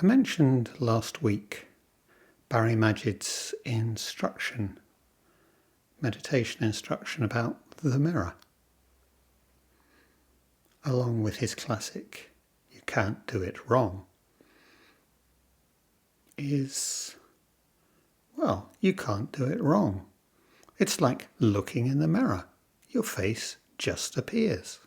I mentioned last week Barry Magid's meditation instruction about the mirror, along with his classic, "You can't do it wrong," is, well, you can't do it wrong. It's like looking in the mirror. Your face just appears.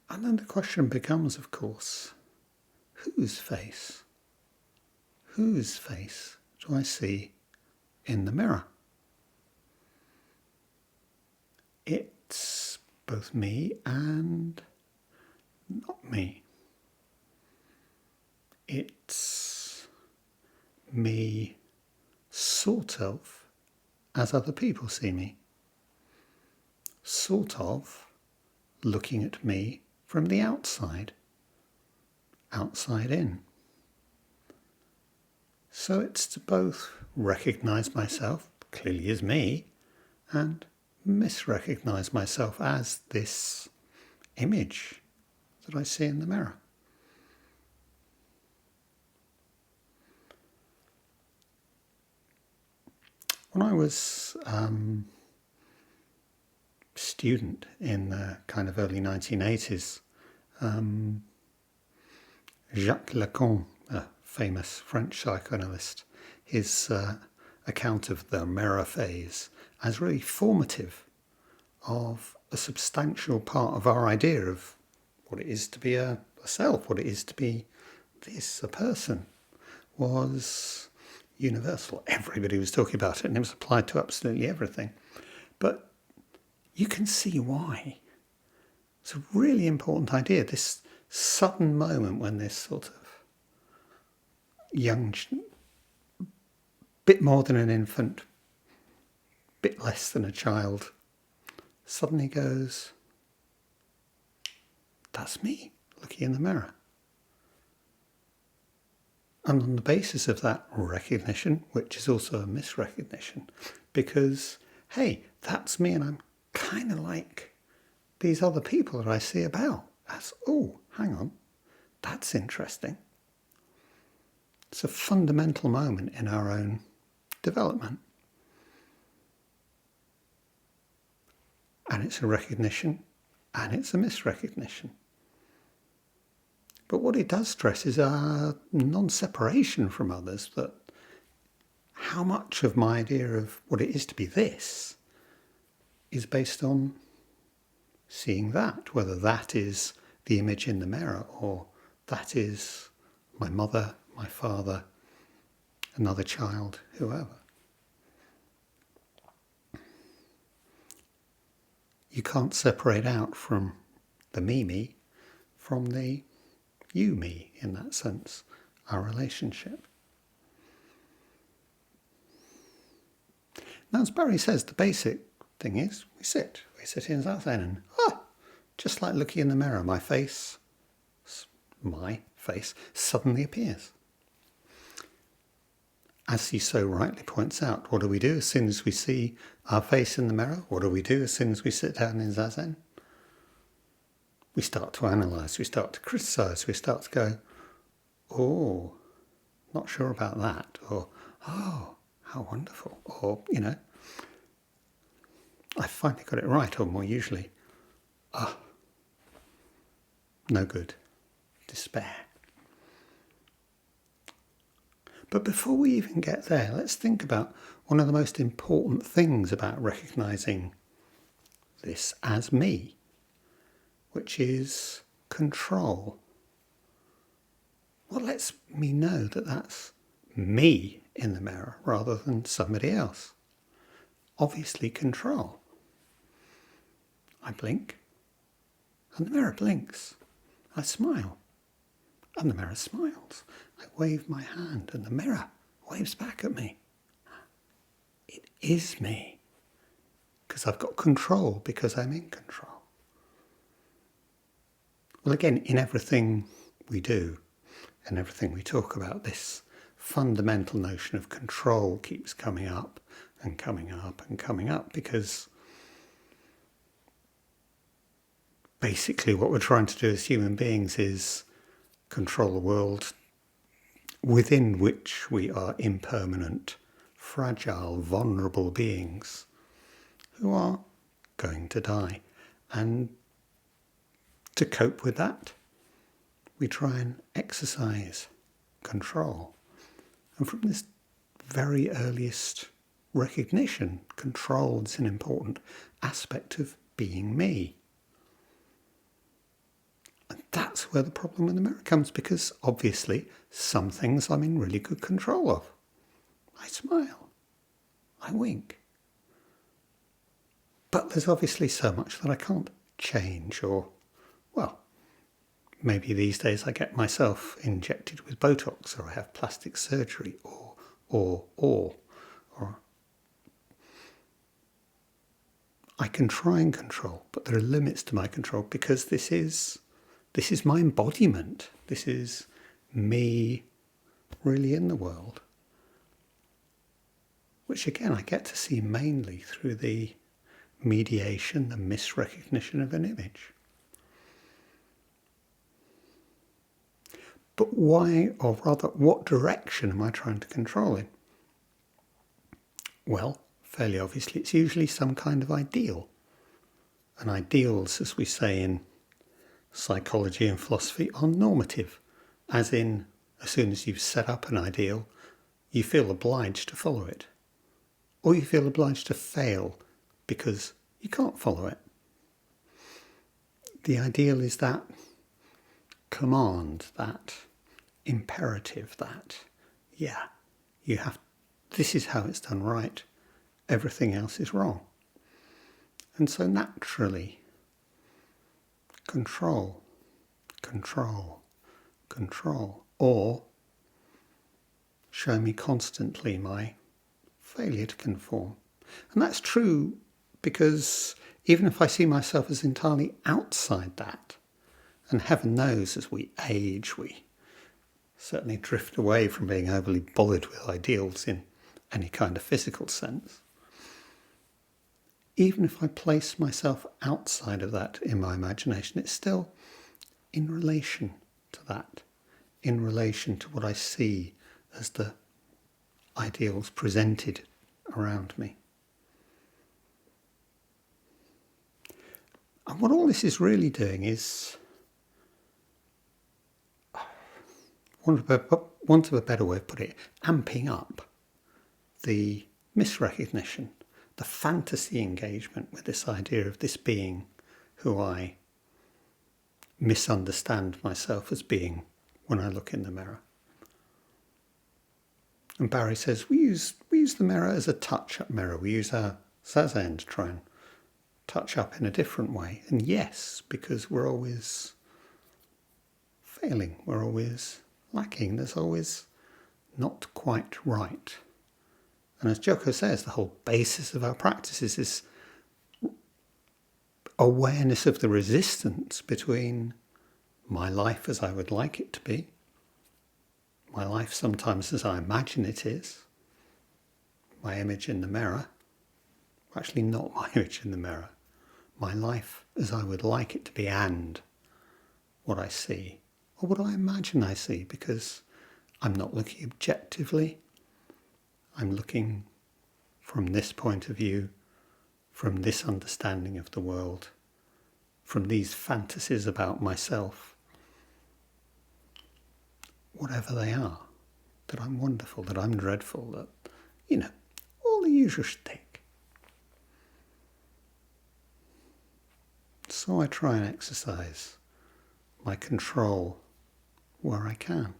And then the question becomes, of course, whose face? Whose face do I see in the mirror? It's both me and not me. It's me sort of as other people see me. Sort of looking at me from the outside in. So it's to both recognise myself clearly as me and misrecognise myself as this image that I see in the mirror. When I was student in the kind of early 1980s, Jacques Lacan, a famous French psychoanalyst, his account of the mirror phase as really formative of a substantial part of our idea of what it is to be a self, what it is to be a person, was universal. Everybody was talking about it and it was applied to absolutely everything. But you can see why. It's a really important idea, this sudden moment when this sort of young, bit more than an infant, bit less than a child, suddenly goes, that's me looking in the mirror. And on the basis of that recognition, which is also a misrecognition, because, hey, that's me and I'm kind of like these other people that I see about. That's, oh, hang on, that's interesting. It's a fundamental moment in our own development. And it's a recognition and it's a misrecognition. But what it does stress is our non-separation from others, that how much of my idea of what it is to be this is based on seeing that, whether that is the image in the mirror or that is my mother, my father, another child, whoever. You can't separate out from the me from the you-me in that sense, our relationship. Now, as Barry says, the basic thing is we sit in Zazen and just like looking in the mirror, my face suddenly appears. As he so rightly points out, what do we do as soon as we see our face in the mirror? What do we do as soon as we sit down in Zazen? We start to analyse, we start to criticise, we start to go, oh, not sure about that, or, oh, how wonderful, or, I finally got it right, or more usually, no good, despair. But before we even get there, let's think about one of the most important things about recognising this as me, which is control. What lets me know that that's me in the mirror rather than somebody else? Obviously control. I blink and the mirror blinks. I smile and the mirror smiles. I wave my hand and the mirror waves back at me. It is me because I've got control, because I'm in control. Well, again, in everything we do and everything we talk about, this fundamental notion of control keeps coming up and coming up and coming up, because basically what we're trying to do as human beings is control the world within which we are impermanent, fragile, vulnerable beings who are going to die. And to cope with that, we try and exercise control. And from this very earliest recognition, control is an important aspect of being me. And that's where the problem with the mirror comes, because obviously some things I'm in really good control of. I smile. I wink. But there's obviously so much that I can't change, or, well, maybe these days I get myself injected with Botox, or I have plastic surgery, or I can try and control, but there are limits to my control, because this is my embodiment. This is me really in the world, which again I get to see mainly through the mediation, the misrecognition of an image. But why, or rather, what direction am I trying to control in? Well, fairly obviously, it's usually some kind of ideal. And ideals, as we say in psychology and philosophy, are normative, as in, as soon as you've set up an ideal, you feel obliged to follow it. Or you feel obliged to fail because you can't follow it. The ideal is that command, that imperative, that, this is how it's done right, everything else is wrong. And so naturally, control, or show me constantly my failure to conform. And that's true because even if I see myself as entirely outside that, and heaven knows as we age, we certainly drift away from being overly bothered with ideals in any kind of physical sense. Even if I place myself outside of that in my imagination, it's still in relation to that, in relation to what I see as the ideals presented around me. And what all this is really doing is, want of a better way of putting it, amping up the misrecognition, the fantasy engagement with this idea of this being who I misunderstand myself as being when I look in the mirror. And Barry says we use the mirror as a touch-up mirror. We use our zazen to try and touch up in a different way. And yes, because we're always failing, we're always lacking, there's always not quite right. And as Joko says, the whole basis of our practices is awareness of the resistance between my life as I would like it to be, my life sometimes as I imagine it is, my image in the mirror, actually not my image in the mirror, my life as I would like it to be, and what I see, or what I imagine I see, because I'm not looking objectively, I'm looking from this point of view, from this understanding of the world, from these fantasies about myself, whatever they are, that I'm wonderful, that I'm dreadful, that, all the usual shtick. So I try and exercise my control where I can.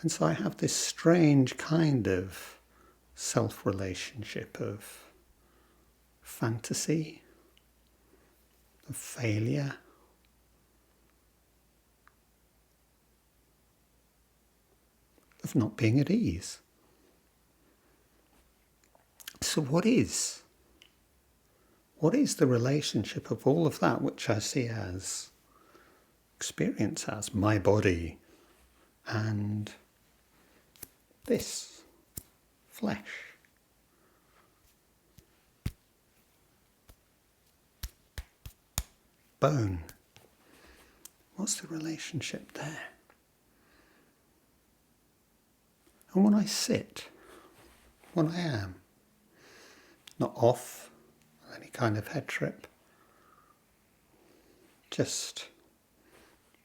And so I have this strange kind of self-relationship of fantasy, of failure, of not being at ease. So what is the relationship of all of that which I see as, experience as, my body and this flesh? bone. What's the relationship there? And when I sit, when I am, not off any kind of head trip, just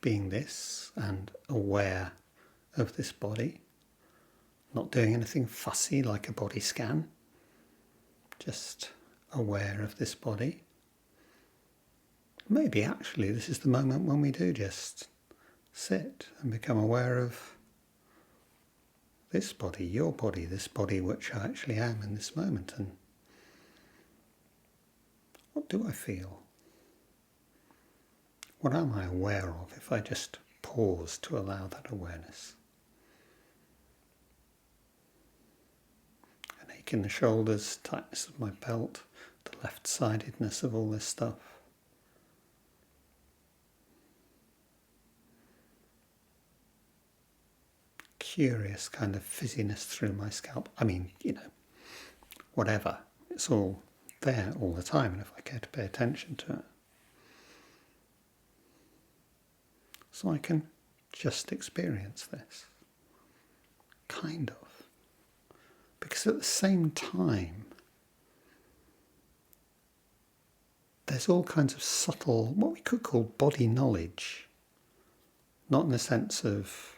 being this and aware of this body, not doing anything fussy like a body scan, just aware of this body. Maybe actually this is the moment when we do just sit and become aware of this body, your body, this body which I actually am in this moment. And what do I feel? What am I aware of if I just pause to allow that awareness? An ache in the shoulders, tightness of my belt, the left-sidedness of all this stuff. Curious kind of fizziness through my scalp. I mean, whatever. It's all there all the time, and if I care to pay attention to it. So I can just experience this. Kind of. Because at the same time, there's all kinds of subtle, what we could call body knowledge. Not in the sense of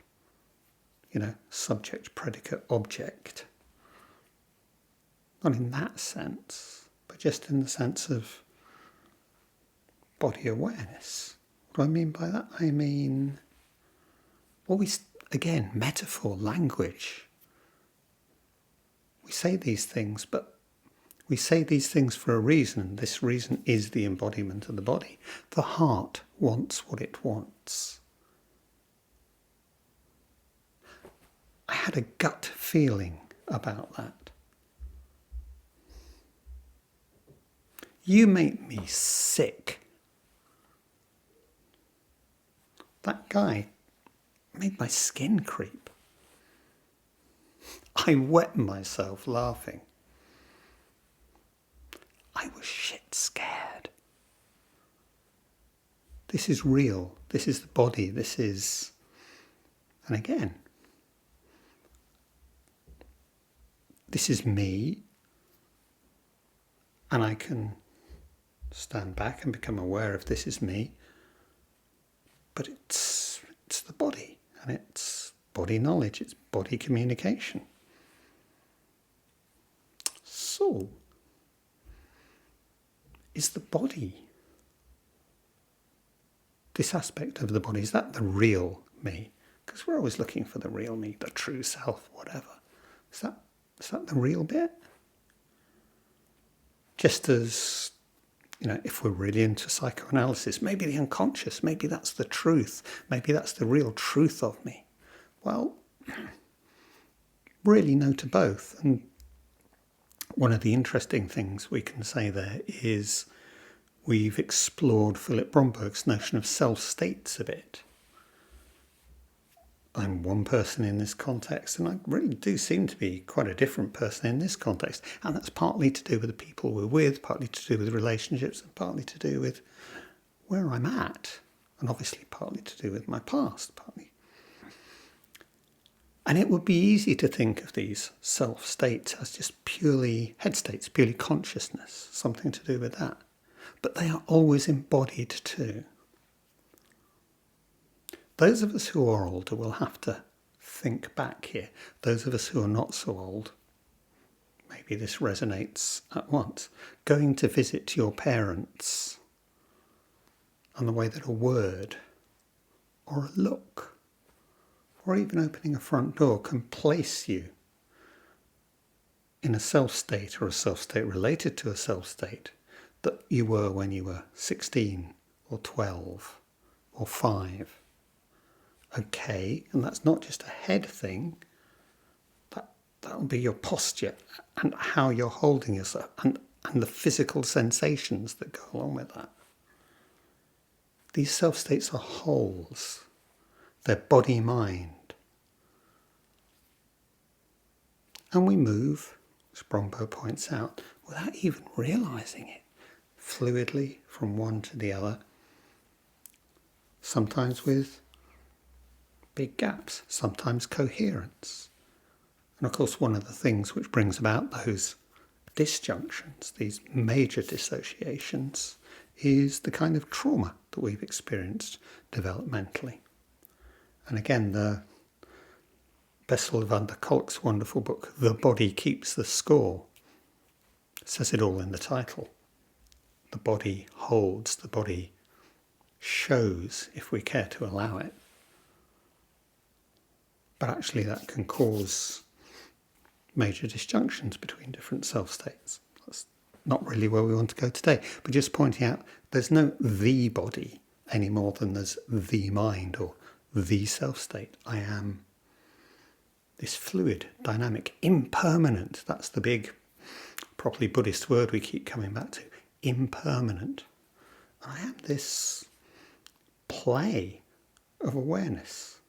subject, predicate, object. Not in that sense, but just in the sense of body awareness. What do I mean by that? I mean, again, metaphor, language. We say these things, but we say these things for a reason. This reason is the embodiment of the body. The heart wants what it wants. I had a gut feeling about that. You make me sick. That guy made my skin creep. I wet myself laughing. I was shit scared. This is real. This is the body. This is... And again, this is me, and I can stand back and become aware of this is me, but it's the body, and it's body knowledge, it's body communication. So, is the body, this aspect of the body, is that the real me? Because we're always looking for the real me, the true self, whatever. Is that the real bit? Just as, if we're really into psychoanalysis, maybe the unconscious, maybe that's the truth, maybe that's the real truth of me. Well, really no to both. And one of the interesting things we can say there is we've explored Philip Bromberg's notion of self-states a bit. I'm one person in this context, and I really do seem to be quite a different person in this context. And that's partly to do with the people we're with, partly to do with relationships, and partly to do with where I'm at, and obviously partly to do with my past, partly. And it would be easy to think of these self-states as just purely head states, purely consciousness, something to do with that. But they are always embodied too. Those of us who are older will have to think back here. Those of us who are not so old, maybe this resonates at once. Going to visit your parents and the way that a word or a look or even opening a front door can place you in a self-state or a self-state related to a self-state that you were when you were 16 or 12 or 5. Okay, and that's not just a head thing, that'll be your posture and how you're holding yourself and the physical sensations that go along with that. These self-states are wholes. They're body-mind. And we move, as Brombo points out, without even realising it, fluidly from one to the other. sometimes with big gaps, sometimes coherence. And of course, one of the things which brings about those disjunctions, these major dissociations, is the kind of trauma that we've experienced developmentally. And again, the Bessel van der Kolk's wonderful book, The Body Keeps the Score, says it all in the title. The body holds, the body shows, if we care to allow it. But actually that can cause major disjunctions between different self states. That's not really where we want to go today, but just pointing out there's no the body any more than there's the mind or the self state. I am this fluid, dynamic, impermanent. That's the big, properly Buddhist word we keep coming back to. Impermanent. I am this play of awareness.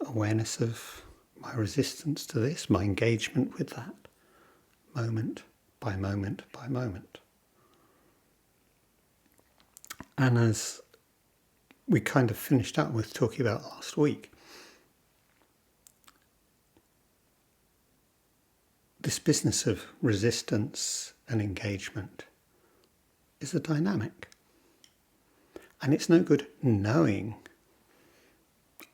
Awareness of my resistance to this, my engagement with that, moment by moment by moment. And as we kind of finished up with talking about last week, this business of resistance and engagement is a dynamic. And it's no good knowing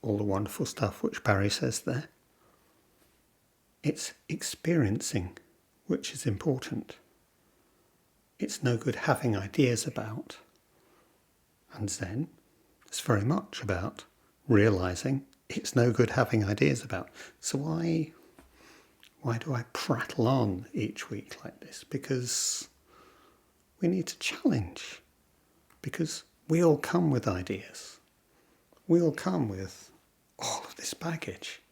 all the wonderful stuff which Barry says there. It's experiencing which is important. It's no good having ideas about. And Zen is very much about realising it's no good having ideas about. So why do I prattle on each week like this? Because we need to challenge. Because we all come with ideas. We all come with all of this baggage.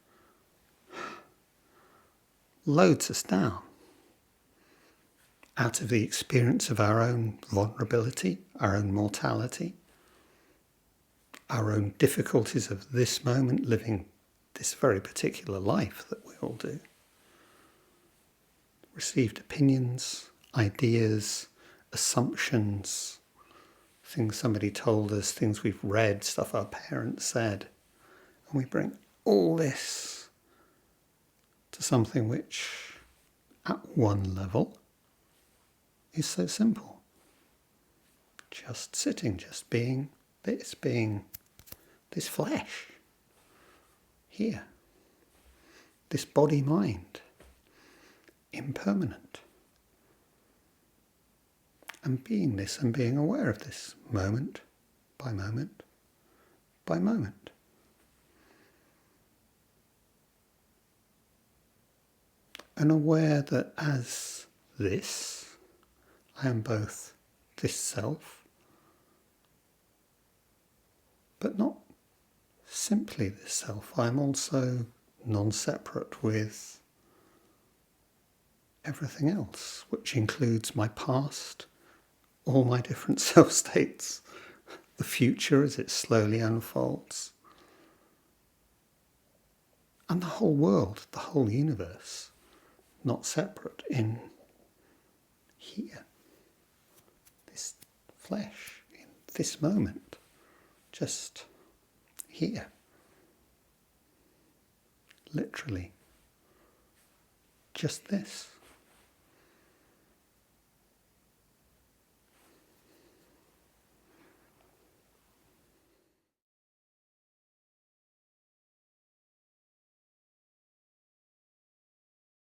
Loads us down. Out of the experience of our own vulnerability, our own mortality, our own difficulties of this moment, living this very particular life that we all do. Received opinions, ideas, assumptions, things somebody told us, things we've read, stuff our parents said. And we bring all this to something which, at one level, is so simple. Just sitting, just being this flesh here, this body-mind, impermanent. And being this and being aware of this moment by moment by moment. And aware that as this, I am both this self, but not simply this self. I am also non-separate with everything else, which includes my past, all my different self states, the future as it slowly unfolds, and the whole world, the whole universe, not separate in here, this flesh, in this moment, just here, literally, just this.